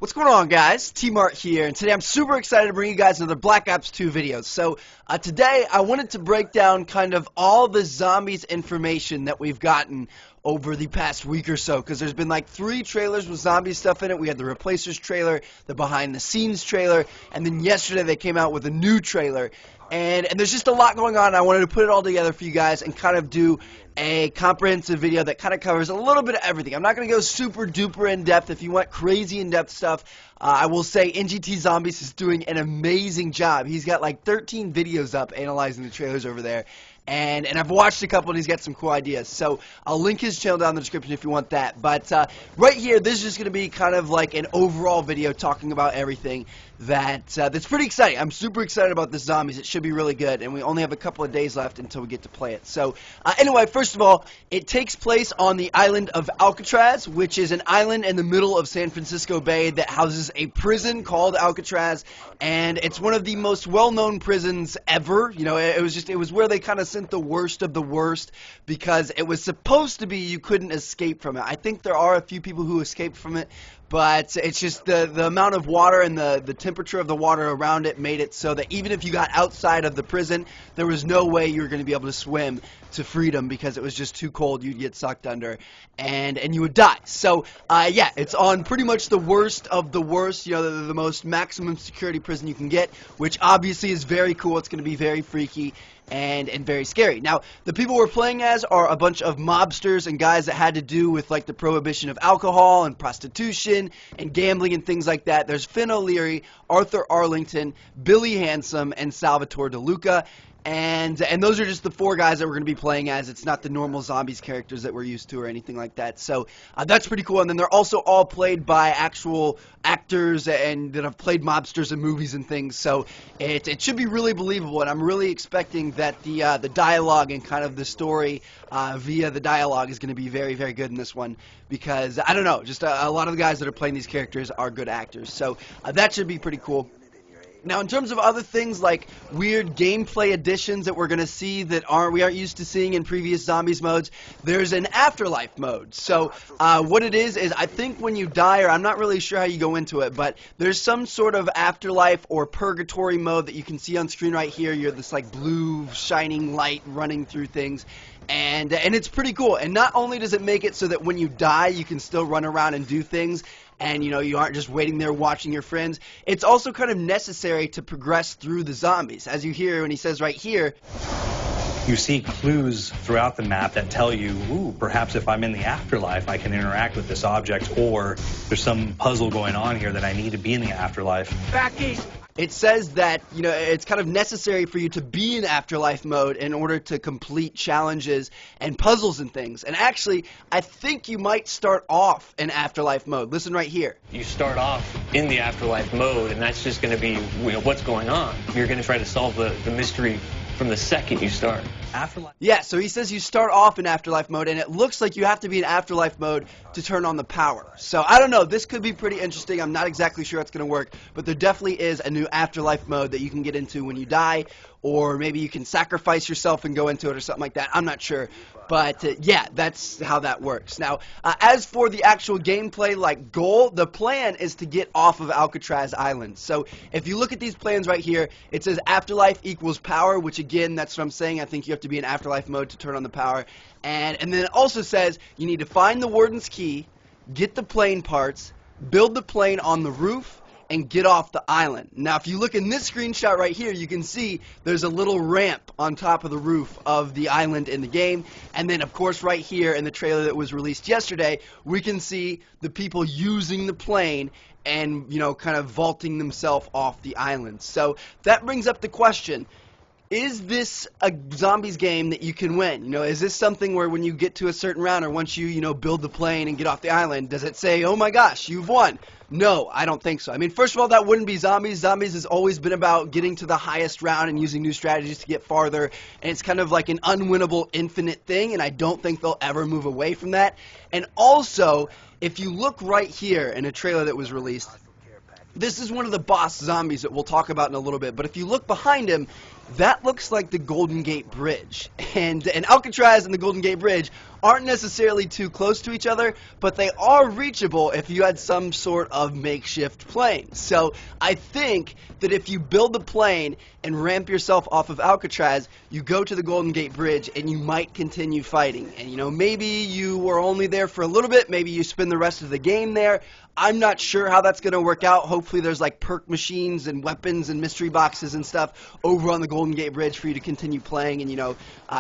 What's going on, guys? T-Mart here, and today I'm super excited to bring you guys another Black Ops 2 video. So, today I wanted to break down kind of all the zombies information that we've gotten over the past week or so, because there's been like 3 trailers with zombie stuff in it. We had the Replacers trailer, the behind the scenes trailer, and then yesterday they came out with a new trailer. And there's just a lot going on. I wanted to put it all together for you guys and kind of do a comprehensive video that kind of covers a little bit of everything. I'm not going to go super duper in depth. If you want crazy in depth stuff, I will say NGT Zombies is doing an amazing job. He's got like 13 videos up analyzing the trailers over there. And I've watched a couple and he's got some cool ideas. So I'll link his channel down in the description if you want that. But right here, this is just going to be kind of like an overall video talking about everything that's pretty exciting. I'm super excited about this Zombies. It should be really good. And we only have a couple of days left until we get to play it. So anyway, first of all, it takes place on the island of Alcatraz, which is an island in the middle of San Francisco Bay that houses a prison called Alcatraz. And it's one of the most well-known prisons ever. You know, it was where they kind of sent the worst of the worst, because it was supposed to be you couldn't escape from it. I think there are a few people who escaped from it, but it's just the amount of water and the temperature of the water around it made it so that even if you got outside of the prison, there was no way you were going to be able to swim to freedom, because it was just too cold. You'd get sucked under and you would die. So yeah, it's on pretty much the worst of the worst, you know, the most maximum security prison you can get, which obviously is very cool. It's going to be very freaky and very scary. Now, the people we're playing as are a bunch of mobsters and guys that had to do with like the prohibition of alcohol and prostitution and gambling and things like that. There's Finn O'Leary, Arthur Arlington, Billy Handsome, and Salvatore DeLuca. And those are just the 4 guys that we're going to be playing as. It's not the normal zombies characters that we're used to or anything like that. So that's pretty cool. And then they're also all played by actual actors and that have played mobsters in movies and things. So it should be really believable. And I'm really expecting that the dialogue and kind of the story via the dialogue is going to be very, very good in this one. Because, I don't know, just a lot of the guys that are playing these characters are good actors. So that should be pretty cool. Now, in terms of other things like weird gameplay additions that we're going to see that we aren't used to seeing in previous Zombies modes, there's an Afterlife mode. So what it is I think when you die, or I'm not really sure how you go into it, but there's some sort of Afterlife or Purgatory mode that you can see on screen right here. You're this like blue shining light running through things. And it's pretty cool. And not only does it make it so that when you die, you can still run around and do things, and you know, you aren't just waiting there watching your friends, it's also kind of necessary to progress through the zombies. As you hear when he says right here, you see clues throughout the map that tell you, ooh, perhaps if I'm in the afterlife, I can interact with this object, or there's some puzzle going on here that I need to be in the afterlife. Back east. It says that, you know, it's kind of necessary for you to be in Afterlife mode in order to complete challenges and puzzles and things. And actually, I think you might start off in Afterlife mode. Listen right here. You start off in the Afterlife mode, and that's just going to be, you know, what's going on. You're going to try to solve the mystery from the second you start. Afterlife. Yeah, so he says you start off in Afterlife mode, and it looks like you have to be in Afterlife mode to turn on the power. So, I don't know, this could be pretty interesting. I'm not exactly sure how it's going to work, but there definitely is a new Afterlife mode that you can get into when you die, or maybe you can sacrifice yourself and go into it or something like that. I'm not sure. But, yeah, that's how that works. Now, as for the actual gameplay, like, goal, the plan is to get off of Alcatraz Island. So, if you look at these plans right here, it says Afterlife equals power, which, again, that's what I'm saying. I think you have to be in Afterlife mode to turn on the power. And then it also says you need to find the warden's key, get the plane parts, build the plane on the roof, and get off the island. Now, if you look in this screenshot right here, you can see there's a little ramp on top of the roof of the island in the game. And then, of course, right here in the trailer that was released yesterday, we can see the people using the plane and, you know, kind of vaulting themselves off the island. So that brings up the question, is this a zombies game that you can win? You know, is this something where when you get to a certain round, or once you, you know, build the plane and get off the island, does it say, oh my gosh, you've won? No, I don't think so. I mean, first of all, that wouldn't be Zombies. Zombies has always been about getting to the highest round and using new strategies to get farther, and it's kind of like an unwinnable infinite thing, and I don't think they'll ever move away from that. And also, if you look right here in a trailer that was released, this is one of the boss zombies that we'll talk about in a little bit, but if you look behind him, that looks like the Golden Gate Bridge. And Alcatraz and the Golden Gate Bridge aren't necessarily too close to each other, but they are reachable if you had some sort of makeshift plane. So I think that if you build the plane and ramp yourself off of Alcatraz, you go to the Golden Gate Bridge and you might continue fighting. And you know, maybe you were only there for a little bit, maybe you spend the rest of the game there. I'm not sure how that's going to work out. Hopefully there's like perk machines and weapons and mystery boxes and stuff over on the Golden Gate Bridge for you to continue playing and,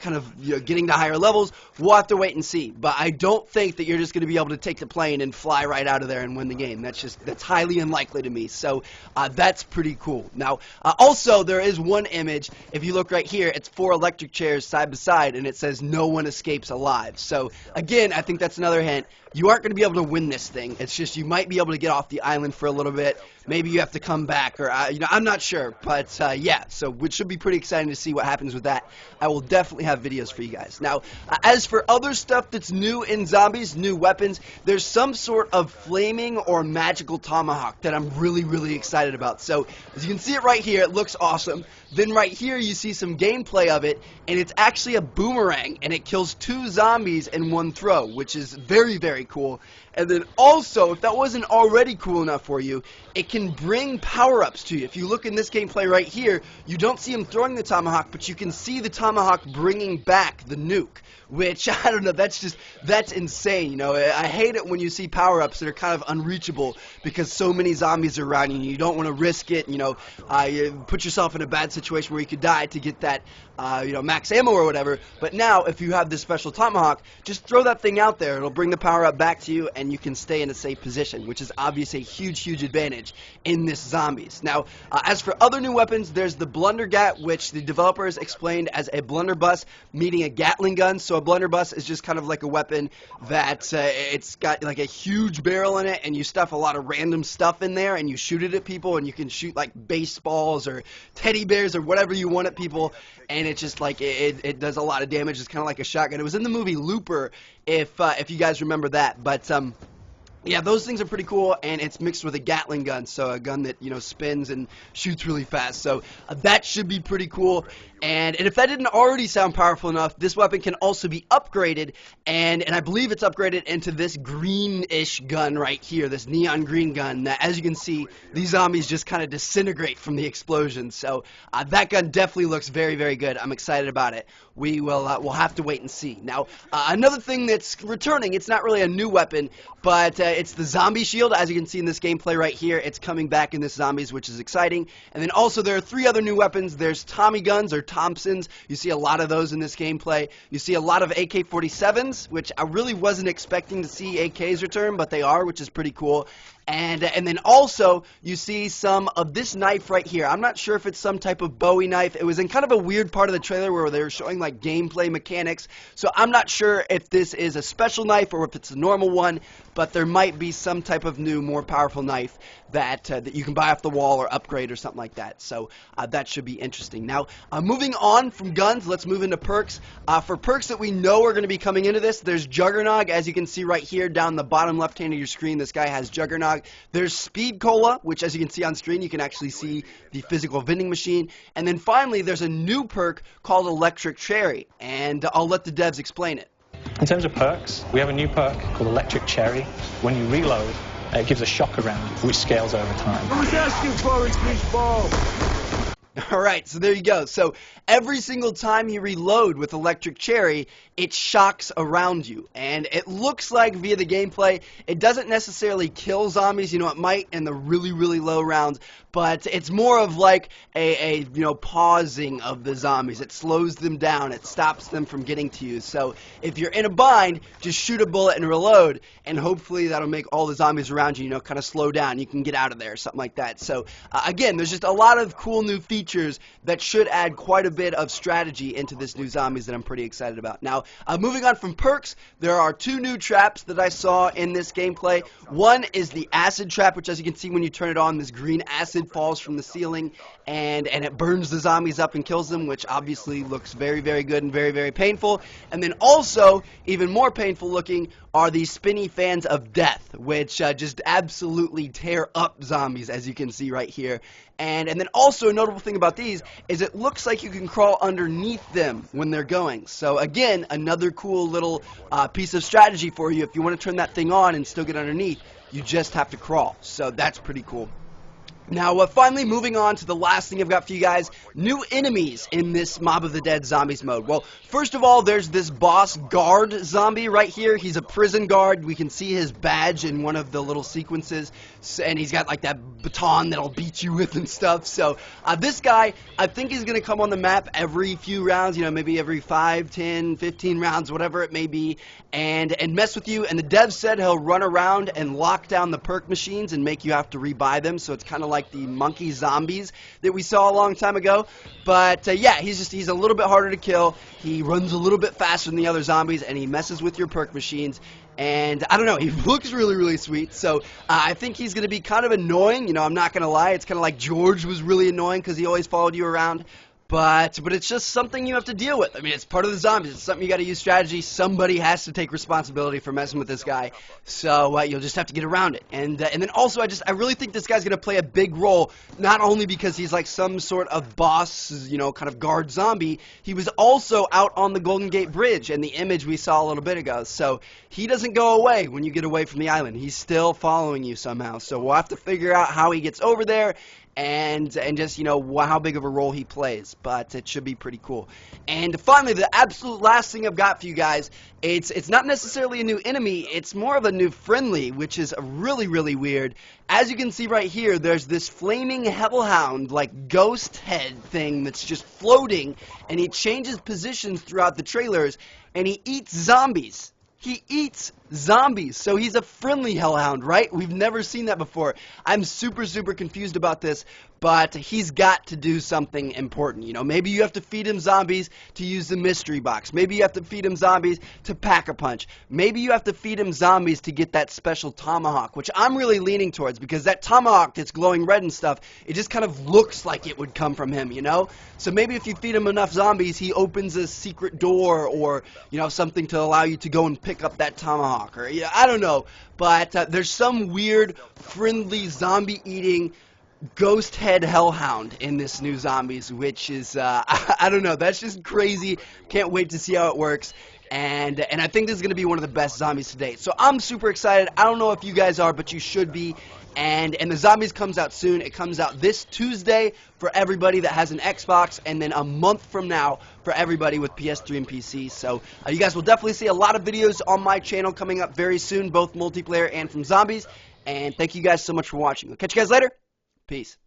kind of getting to higher levels. We'll have to wait and see. But I don't think that you're just going to be able to take the plane and fly right out of there and win the game. That's highly unlikely to me. So that's pretty cool. Now, also there is one image. If you look right here, it's 4 electric chairs side by side and it says no one escapes alive. So again, I think that's another hint. You aren't going to be able to win this thing. It's just you might be able to get off the island for a little bit. Maybe you have to come back, or I'm not sure. But yeah, so it should be pretty exciting to see what happens with that. I will definitely have videos for you guys. Now, as for other stuff that's new in Zombies, new weapons, there's some sort of flaming or magical tomahawk that I'm really, really excited about. So as you can see it right here, it looks awesome. Then right here you see some gameplay of it, and it's actually a boomerang, and it kills 2 zombies in one throw, which is very, very cool. And then also, if that wasn't already cool enough for you, it can bring power-ups to you. If you look in this gameplay right here, you don't see him throwing the tomahawk, but you can see the tomahawk bringing back the nuke, which, I don't know, that's insane. I hate it when you see power-ups that are kind of unreachable because so many zombies are around you, and you don't want to risk it, you put yourself in a bad situation where you could die to get that, max ammo or whatever. But now, if you have this special tomahawk, just throw that thing out there. It'll bring the power-up back to you, and you can stay in a safe position, which is obviously a huge, huge advantage in this Zombies. Now, as for other new weapons, there's the Blundergat, which the developers explained as a blunderbuss meeting a Gatling gun. So a blunderbuss is just kind of like a weapon that it's got like a huge barrel in it, and you stuff a lot of random stuff in there, and you shoot it at people, and you can shoot like baseballs or teddy bears or whatever you want at people, and it's just like it does a lot of damage. It's kind of like a shotgun. It was in the movie Looper, if you guys remember that. But yeah, those things are pretty cool, and it's mixed with a Gatling gun, so a gun that, spins and shoots really fast. So that should be pretty cool. And if that didn't already sound powerful enough, this weapon can also be upgraded, and I believe it's upgraded into this greenish gun right here, this neon green gun that, as you can see, these zombies just kind of disintegrate from the explosion. So that gun definitely looks very, very good. I'm excited about it. We'll have to wait and see. Now, another thing that's returning, it's not really a new weapon, but it's the zombie shield. As you can see in this gameplay right here, it's coming back in this Zombies, which is exciting. And then also there are 3 other new weapons. There's Tommy guns, or Thompsons. You see a lot of those in this gameplay. You see a lot of AK-47s, which I really wasn't expecting to see AKs return, but they are, which is pretty cool. And then also, you see some of this knife right here. I'm not sure if it's some type of Bowie knife. It was in kind of a weird part of the trailer where they were showing like gameplay mechanics. So I'm not sure if this is a special knife or if it's a normal one, but there might be some type of new, more powerful knife that you can buy off the wall or upgrade or something like that. So that should be interesting. Now, moving on from guns, let's move into perks. For perks that we know are going to be coming into this, there's Juggernog. As you can see right here down the bottom left hand of your screen, this guy has Juggernog. There's Speed Cola, which, as you can see on screen, you can actually see the physical vending machine. And then finally, there's a new perk called Electric Cherry, and I'll let the devs explain it. In terms of perks, we have a new perk called Electric Cherry. When you reload, it gives a shock around you, which scales over time. Who's asking for it, baseball? Alright, so there you go. So every single time you reload with Electric Cherry, it shocks around you. And it looks like via the gameplay, it doesn't necessarily kill zombies. It might in the really, really low rounds, but it's more of like a pausing of the zombies. It slows them down. It stops them from getting to you. So if you're in a bind, just shoot a bullet and reload, and hopefully that'll make all the zombies around you, kind of slow down. You can get out of there or something like that. So again, there's just a lot of cool new features that should add quite a bit of strategy into this new Zombies that I'm pretty excited about. Now, moving on from perks, there are 2 new traps that I saw in this gameplay. One is the acid trap, which, as you can see when you turn it on, this green acid falls from the ceiling and it burns the zombies up and kills them, which obviously looks very, very good and very, very painful. And then also, even more painful looking, are these spinny fans of death, which just absolutely tear up zombies, as you can see right here. And then also a notable thing about these is it looks like you can crawl underneath them when they're going. So again, another cool little piece of strategy for you. If you want to turn that thing on and still get underneath, you just have to crawl. So that's pretty cool. Now, finally, moving on to the last thing I've got for you guys, new enemies in this Mob of the Dead Zombies mode. Well, first of all, there's this boss guard zombie right here. He's a prison guard. We can see his badge in one of the little sequences, and he's got like that baton that'll beat you with and stuff. So, this guy, I think he's going to come on the map every few rounds, you know, maybe every 5, 10, 15 rounds, whatever it may be, and mess with you. And the dev said he'll run around and lock down the perk machines and make you have to rebuy them, so it's kind of like the monkey zombies that we saw a long time ago. But yeah, he's a little bit harder to kill. He runs a little bit faster than the other zombies, and he messes with your perk machines. And I don't know, he looks really, really sweet. So I think he's going to be kind of annoying. You know, I'm not going to lie. It's kind of like George was really annoying because he always followed you around. But it's just something you have to deal with. I mean, it's part of the zombies. It's something you got to use strategy. Somebody has to take responsibility for messing with this guy. So you'll just have to get around it. And then also, I really think this guy's going to play a big role, not only because he's like some sort of boss, you know, kind of guard zombie. He was also out on the Golden Gate Bridge in the image we saw a little bit ago. So he doesn't go away when you get away from the island. He's still following you somehow. So we'll have to figure out how he gets over there. And just, you know, how big of a role he plays, but it should be pretty cool. And finally, the absolute last thing I've got for you guys, it's not necessarily a new enemy, it's more of a new friendly, which is really, really weird. As you can see right here, there's this flaming hellhound, like ghost head thing that's just floating, and he changes positions throughout the trailers, and he eats zombies. He eats zombies, so he's a friendly hellhound, right? We've never seen that before. I'm super, super confused about this, but he's got to do something important. You know, maybe you have to feed him zombies to use the mystery box. Maybe you have to feed him zombies to pack a punch. Maybe you have to feed him zombies to get that special tomahawk, which I'm really leaning towards, because that tomahawk that's glowing red and stuff, it just kind of looks like it would come from him, you know? So maybe if you feed him enough zombies, he opens a secret door, or, you know, something to allow you to go and pick up that tomahawk. Or, yeah, I don't know, but there's some weird, friendly, zombie-eating ghost head hellhound in this new Zombies, which is, I don't know, that's just crazy. Can't wait to see how it works. And I think this is going to be one of the best zombies to date. So I'm super excited. I don't know if you guys are, but you should be. And the Zombies comes out soon. It comes out this Tuesday for everybody that has an Xbox, and then a month from now for everybody with PS3 and PC. So you guys will definitely see a lot of videos on my channel coming up very soon, both multiplayer and from Zombies. And thank you guys so much for watching. I'll catch you guys later. Peace.